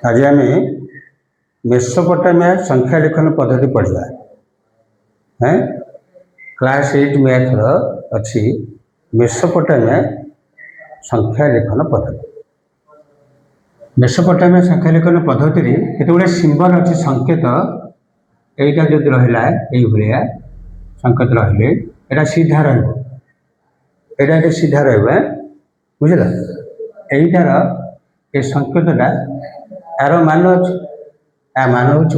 आज आम मेसोपोटामिया संख्या लेखन पद्धति पढ़ा है। क्लास 8 मैथ्र अच्छी मेसोपोटामिया संख्या लेखन पद्धति। मेसोपोटामिया संख्या लेखन पद्धति केते गुडे सिंबल अच्छी संकेत एटा जो रहा ये संकेत रही एटा सीधा रहा सीधा रहा बुझल यहीटार ये संकेतटा यार मान अच्छे या मान हूँ 1।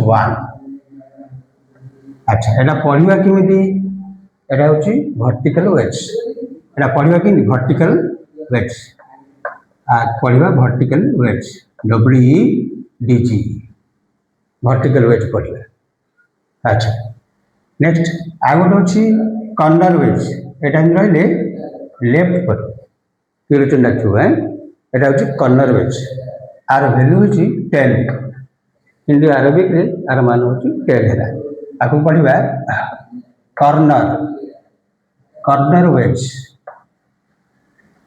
अच्छा एटा पढ़ा केमी एटा हूँ वर्टिकल वेट्स एटा पढ़ा कि वर्टिकल वेट्स पढ़ा vertical weights WEDG vertical weights पढ़ा। अच्छा नेक्स्ट आउ गोटे अच्छी कर्नर वेट्स एटा रही लेफ्ट पर किरोचन डाक्यू है एटा हूँ कर्नर वेट्स आर भैल्यू हूँ 10 हिंदी अरबिक आर मान हूँ 10 है। आपको पढ़ा कर्नर कर्नर वेट्स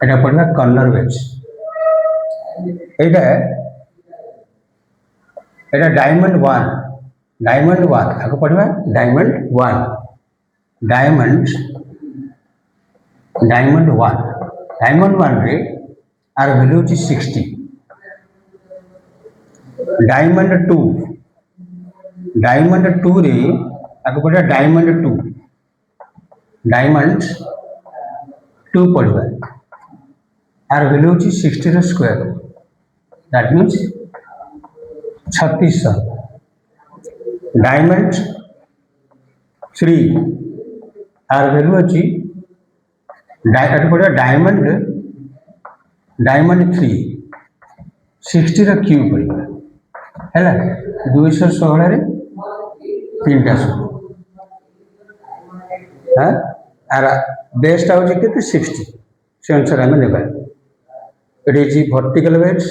एटा पढ़ा कर्नर वेट्स एटा डायमंड 1 आपको पढ़ा डायमंड 1 डायमंड 1 रे आर भैल्यू हूँ 60। डायमंड 2 रे आपको पढ़ा डायमंड 2 पढ़ा आर भैल्यू हूँ 60 square that means 3600। Diamond 3 R value अच्छी पढ़ा डायमंड 3 60 क्यूब पड़ा है 216 3टा हाँ आर बेस्ट हूँ के 60 से अनुसार आम ने ये vertical weights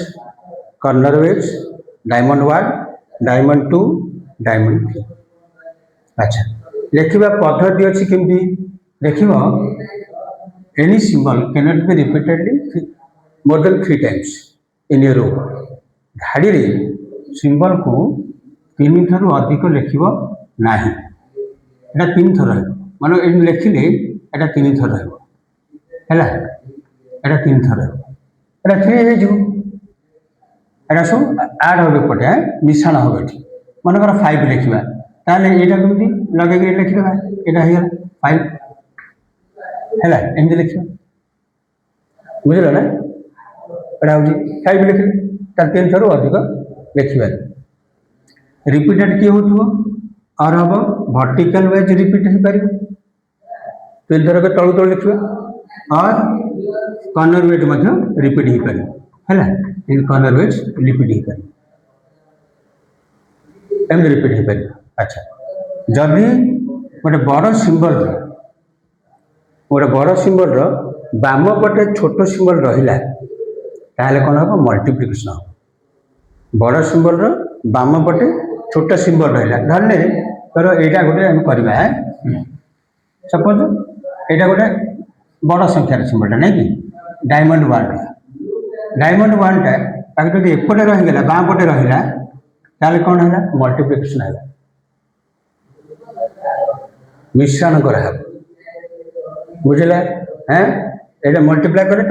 corner weights diamond 1 diamond 2 diamond 3। अच्छा लिखा पद्धति अच्छी केमती लिख any symbol cannot be repeatedly more than 3 times in a row. धाड़ी रे सिंबल को 3 थर अधिक लिख ना एटा 3 थर मान लिखिले एटा 3 थर है 3 थर एटा 3 हो सब आड हो पटे मिशाण हो मनकर 5 लिखा ताले यहाँ कमी लगे लिखिदा यहाँ 5 है एमती लिखा बुझल ना एटा हूँ 5 लिखिले 3 थर अधिक लिखा रिपीटेड किए हो और हम वर्टिकल वेज रिपीट हो पार 3 थर के तलू तलू लिखा और कर्नर वेज रिपीट हो पार है कर्नर वेज रिपीट हो पार एम रिपीट हो पार। अच्छा जदि गोटे बड़ सिंबल बाम पटे छोट सिंबल रहा ताहले कौन हम मल्टीप्लिकेशन हम बड़ सिंबल बाम पटे छोट सिंबल रहा धरने तर यहाँ गोटे आम करवा सपोज यहाँ गोटे बड़ संख्यार सिंबलटा नहीं कि डायमंड 1 टा जब एपटे रहीगला बाँ पटे रहा ताहले कौन है मल्टीप्लिकेशन है मिश्रण करा बुझला हाँ ये मल्टीप्लाई करे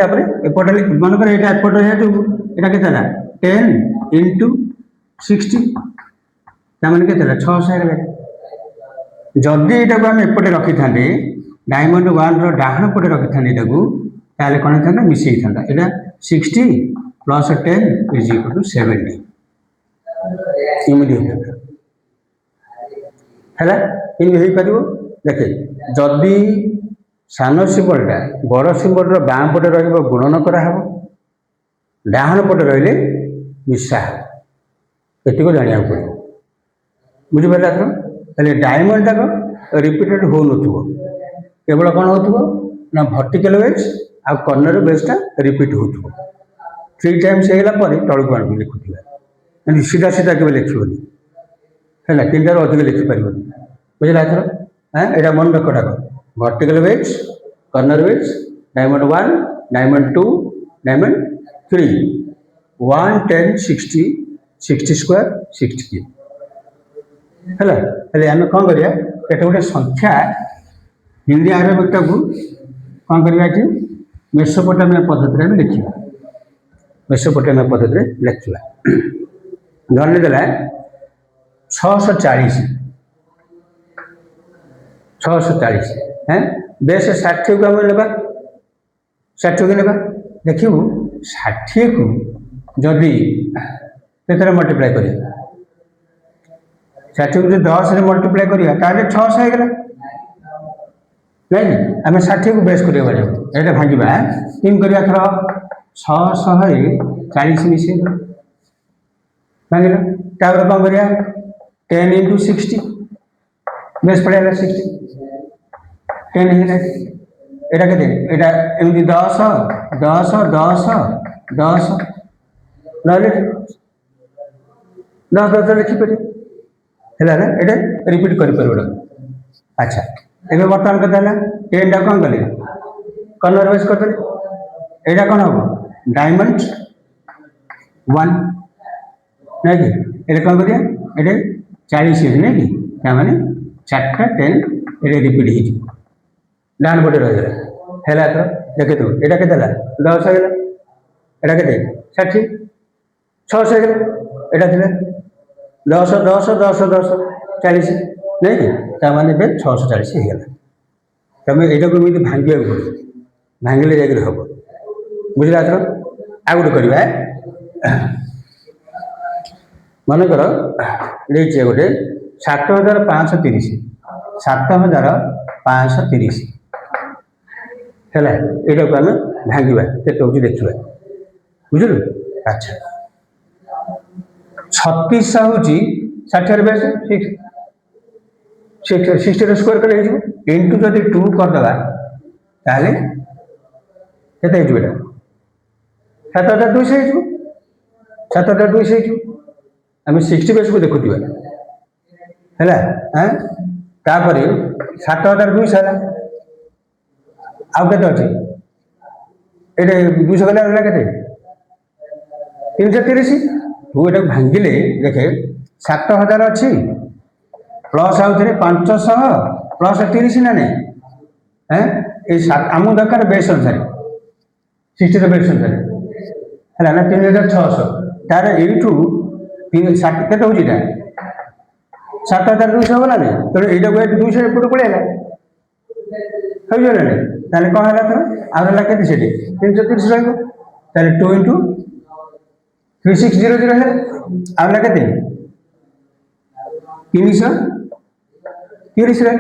एपटे मनकर यहाँ एपटे रहा जो यहाँ के 10 इंटू 60 मैंने के 600 जदि यहाँ को आम एपटे रखी था डायमंड 1 डाहाण पटे रखी था ताले कौन था मिसई था यहाँ 60 प्लस 10 इज इक्वल टू 70 इमिडी है इन देखे जदि सान सिंबलटा बड़ सिंबल बाँ पटे गुणन कराव डाहाण पटे रही मिसा ये जाना पड़ो बुझिपारे आप डायमंड टाक रिपीटेड हो केवल कौन हो वर्टिकल वेज आ कर्नर वेजटा रिपीट हो 3 टाइम्स होगा तलू आन लिखुवा सीधा सीधा के लिखनी है 3 टार अधिक लिखिपर बुझला हाँ यहाँ मन रख vertical wedge corner wedge diamond 1 diamond 2 diamond 3 1 10 60 60 square 60 cube है। हेले आम कौन करिया एटा गोटे संख्या हिंदी आरबिक को कौन करवा कि मेसोपोटामिया पद्धति में लिखा। मेसोपोटामिया पद्धति में लिखा धरदेला 640 है बेस 60 को आम लगा 60 को लगा देखू 60 को जदि के मल्टीप्लाई कर 60 को 10 मल्टीप्लाई करा 600 होगा नहीं आम 60 को बेस कर भांगा तीन करवा थर 640 मिसे भांगा तापर कौन करिया 10 into 60 बेस पड़ा 60 10 है एटा के एटा एमती 10 10 10 10 ना 10 10 लिखिपर है ना ये रिपीट कर। अच्छा एवं बर्तमान कथा है 10 टा कौन कले कर्नर बेस करदे यहाँ कौन हम डायमंड 1 नहीं कि ये कौन करिया ये 40 नहीं कि मैंने 4टा 10 ये रिपीट हो डाण पटे रही है तो देखे तू यहाँ के 10 है यहाँ के 60 600 है यहाँ 10 10 10 10 40 नहीं कि मैंने 640 होगा तुम यहाँ को एमती भांगा पड़े भांगे जाकर हम बुझला तो आ गए करवा मनकर देखिए गोटे 7530 7530 है यहाँ को आम भांगा के देखा बुझलु। अच्छा 36 हूँ 60 बेस 60 स्क्वायर कर इंटू जदि 2 करदे ताले के 7200 7200 आम 60 बेस को देखुआ है हाँ तापर 7200 है आउ के अच्छे ये 200 गला के 330 तू ये भांगिले देखे 7000 अच्छी प्लस आउ थे 500 प्लस 30 ना नहीं है आम दरकार बेस अनुसार 60 बेस अनुसार है ना 3600 तार यू 60 के हूँ 7200 गला नहीं तेणु यहाँ को 200 एपट पड़ेगा हो ताले कौन है थर आगे के 330 रहा 2 into 3600 है आगे के 330 रहा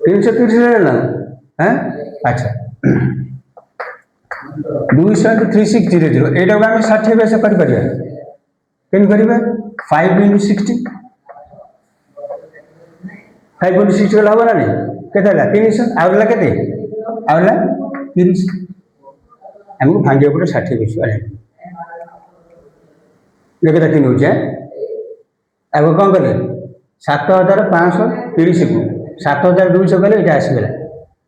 330 रहा हाँ। अच्छा 200 into 3600 यहाँ को आम 60 बेस कर 5 into 60 5 into 60 गला हम ना नहीं के 300 आगला के आगला 30 आमको भांगे पड़े 60 बेस देखे 3 हो आग कौन कले 7530 को 7200 कले ये आसगला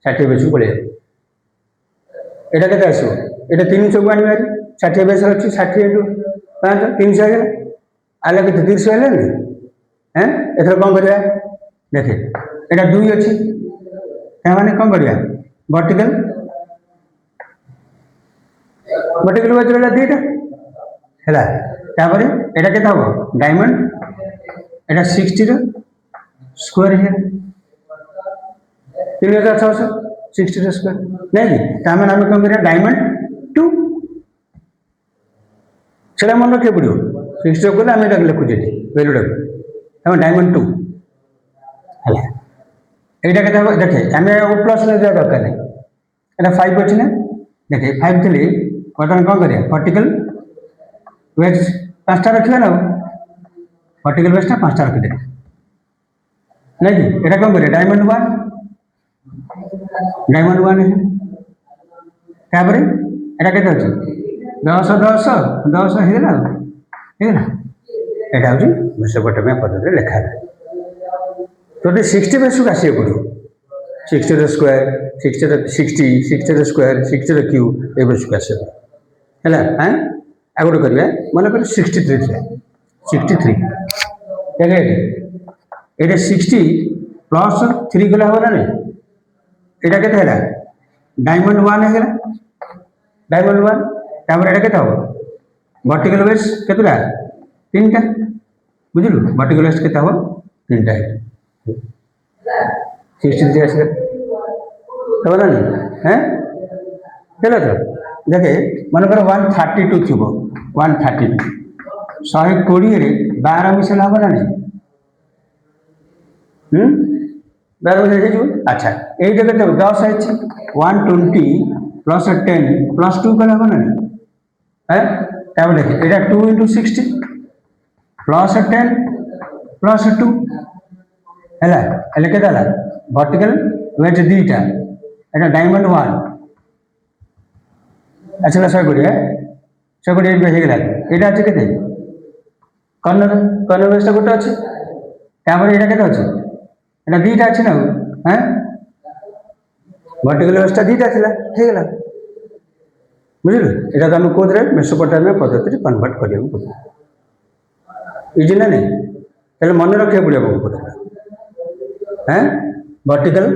60 बेस को पड़े यहाँ के आसो ये 300 को आने 60 बेस अच्छी 60 into 5 300 है आगे के 30 है हाँ एथर कौन करा देखे यहाँ 2 अच्छी मैंने कौन करा वर्टिकल वाइज रहा 2टा है तापर यहाँ के हम डायमंड यहाँ 60 स्क्वायर है 3600 60 स्क्वायर नहीं कि आम कौन कर डायमंड 2 से मन रखा पड़ो 60 को आम लिखुचे वैल्यूटा को डायमंड 2 है यहाँ के देखे आम प्लस दरकार नहीं यहाँ 5 अच्छी ना देखे 5 थी बर्तमान कौन करिया वर्टिकल वेज 5टा रखा ना वर्टिकल वेजटा 5टा रखिदे नहीं कि यहाँ कौन करिया डायमंड 1 है तापर यहाँ के 10 10 10 है यहाँ हूँ मेसोपोटामिया पद्धति लिखा है तो 60 बेस को आसो पड़ो 60 स्क्वायर 60 60 60 स्क्वायर 60 क्यूब ये बेस को आस है हाँ ଆଉ ଗୋଟେ କରିବା ମନେ କରି 63 ଥିଲା 63 ଦେଖେ ଏଇଟା 60 ପ୍ଲସ୍ 3 କଲେ ହେବ ନା ନାହିଁ ଏଇଟା କେତେ ହେଲା डायमंड 1 ହେଇଗଲା डायमंड 1 ତାପରେ ଏଇଟା କେତେ ହେବ वर्टिकल वेट्स केतुला 3टा बुझिलु वर्टिकल वेट्स केते ହେବ 3टा 63 ଆସିଲା ହେବ ନା ନାହିଁ हैं ହେଲା ତ ଦେଖେ ମନେକର 132 ଥିବ 132 120 ରେ 12 ମିଶେଇଲେ ହେବ ନା ନାହିଁ 12 ମିଶେଇ ହେଇଯିବ ଆଚ୍ଛା ଏଇଟା କେତେ 10 ହେଇଛି 120 ପ୍ଲସ୍ 10 ପ୍ଲସ୍ 2 କଲେ ହେବ ନା ନାହିଁ हैं ତାପରେ ଦେଖେ ଏଇଟା 2 into 60 ପ୍ଲସ୍ 10 ପ୍ଲସ୍ 2 ହେଲା ହେଲେ କେତେ ହେଲା वर्टिकल वेट दुईटा एटा डायमंड 1 अच्छा 120 120 ହେଇଗଲା ଏଇଟା ଅଛି କେତେ କର୍ନର ବେସ୍ ଗୋଟେ ଅଛି ତାପରେ ଏଇଟା କେତେ ଅଛି ଏଟା ଦୁଇଟା ଅଛି ନା हैं वर्टिकल वेट्स दुईटा थिला ହେଇଗଲା ବୁଝିଲୁ ଏଟା ତ ଆମେ କୋଉଥିରେ ମେସୋପୋଟାମିଆ ପଦ୍ଧତିରେ କନଭର୍ଟ କରିବାକୁ ପଡ଼ିବ ଇଜି ନା ନାହିଁ ତାହେଲେ ମନେ ରଖିବାକୁ ପଡ଼ିବ ଆମକୁ ପଡ଼ିବ हैं वर्टिकल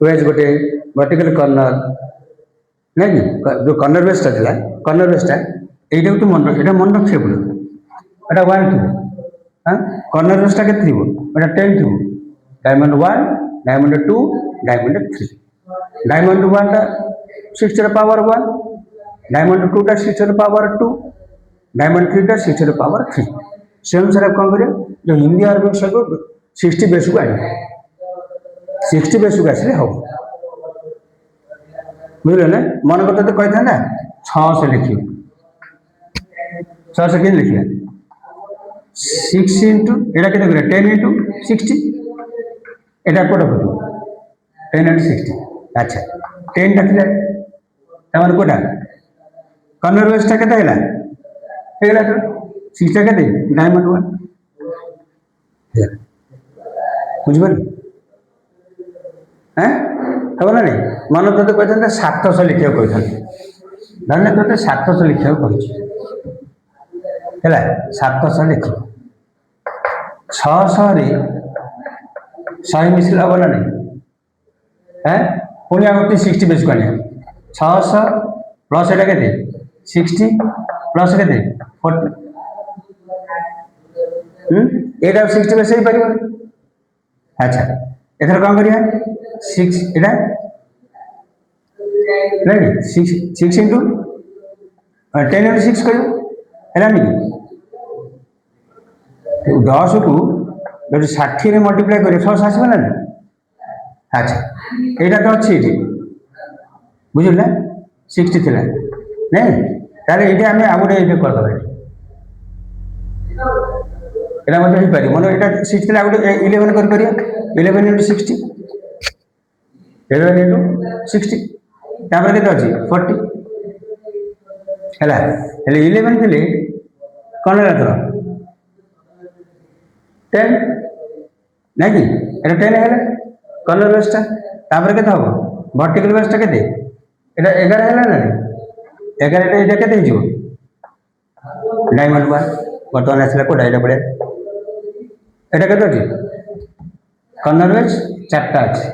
वेज गोटे वर्टिकल कर्नर नहीं जो कर्नर वेस्टा था कर्नर वेस्टा यहीटा तू मन रख मन रखे पड़ो एटा 1 थी हाँ कर्नर वेस्टा के 10 थी डायमंड 1 डायमंड 2 डायमंड 3 डायमंड 1 टा 6 पावर 1 डायमंड 2 टा 6 पावर 2 डायमंड 3 टा 6 पावर 3 से अनुसार कौन करें जो हिंदी आर्मी को 60 बेस को आने 60 बेस को आसले हम बुझल ना मन करते तो कही था 600 लिखिए 600 के लिखिए 6 इंटू एटा के 10 इंटू 60 एटा कोटा पड़ो 10 इंटू 60 अच्छा 10 टा थिला तमन कोटा कर्नर वेस्टा केता हैला हेगला तो 6 टा केते डायमंड 1 बुझिबल हैं अब ना नहीं मन तो कहते 700 लिखा कहते धन्य तोते 700 लिखा कही 700 लिख 600 रे 100 मिसल हम ना नहीं हैं पुणी आगे 60 बेस को आने 600 प्लस एटा के 60 प्लस के 40 एटा 60 बेस ही पार अच्छा एथर कौन करिया 6 एटा नहीं 6 इंटू 10 इंटू 6 कर है नहीं 10 को जो 60 रे मल्टीप्लाई करिए 600 आसब ना अच्छा यहाँ तो अच्छी बुझल ना 60 थी नहीं ताले ये आम आ गए ये करदे यहाँ मतलब पार मन यहाँ 6 थी गोटे 11 कर 11 इंटू 60 11 इंटू 60 तापर के 40 है 11 थी कौन है थोड़ा 10 ना कि 10 है कर्नर वेस्टा तापर के हम वर्टिकल वेस्टा के 11 है ना 11 ये के डायमंड 1 बर्तमान आसला कोटा यहाँ पड़े यहाँ के कर्नर वेस्ट 4टा अच्छे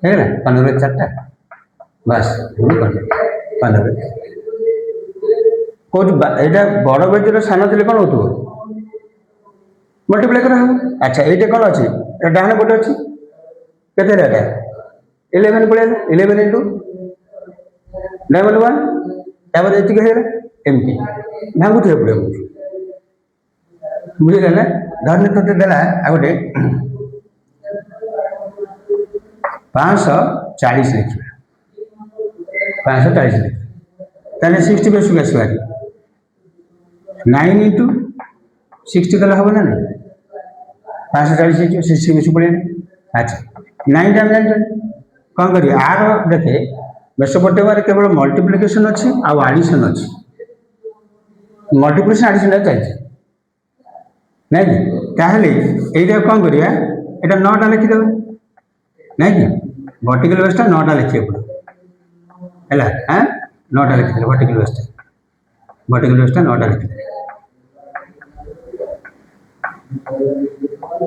है कर्नर वेस्ट 4टा बस कर्नर वेस्ट कौन यहाँ बड़ बेजर सान थी कौन हो मल्टीप्लाई कर अच्छा ये कौन अच्छे डाण पटे अच्छी के 11 पड़े 11 इंटू डायमंड 1 तापर ये एमती भांगु थे पड़े बुझे ना धरने तो देला आ गए 540 लिखा 540 लिख ताले 60 बेस को आसवा 9 इंटू 60 कला हम ना 540 60 बेस पड़े अच्छा 9 टाइम जान कौन कर आर देखे मेसोपोटामिया केवल मल्टीप्लिकेशन अच्छी आडिशन अच्छी मल्टीप्लिकेशन आडिशन चाहिए नहीं ताहले ये कौन करिया एटा 9टा लिखिदे नहीं कि वर्टिकल वेस्टा 9टा लिखे पड़ो है हाँ 9टा लिखिदे वर्टिकल वेस्टा वर्टिकल वेव्स नौटा लिखी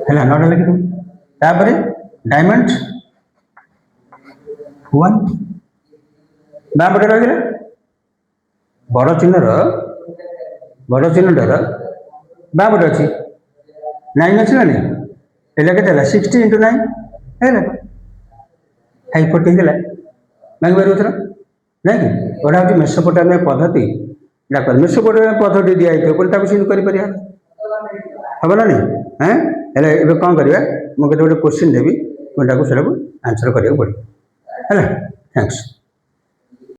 है नौटा लिखी तापर डायमंड 1 बाम पटे रही बड़ चिन्हर बाम पटे अच्छी 9 अच्छी ना नहीं के 60 × 9 है 540 मांग पार ना कि गोटा हूँ मेसोपोटामिया पद्धति मेसोपोटामिया पद्धति दिखाई पुणी कर हम ना नहीं हाँ कौन करवा मुझे गोटे क्वेश्चन देवी पुणी आंसर करा पड़ो है थैंक्स।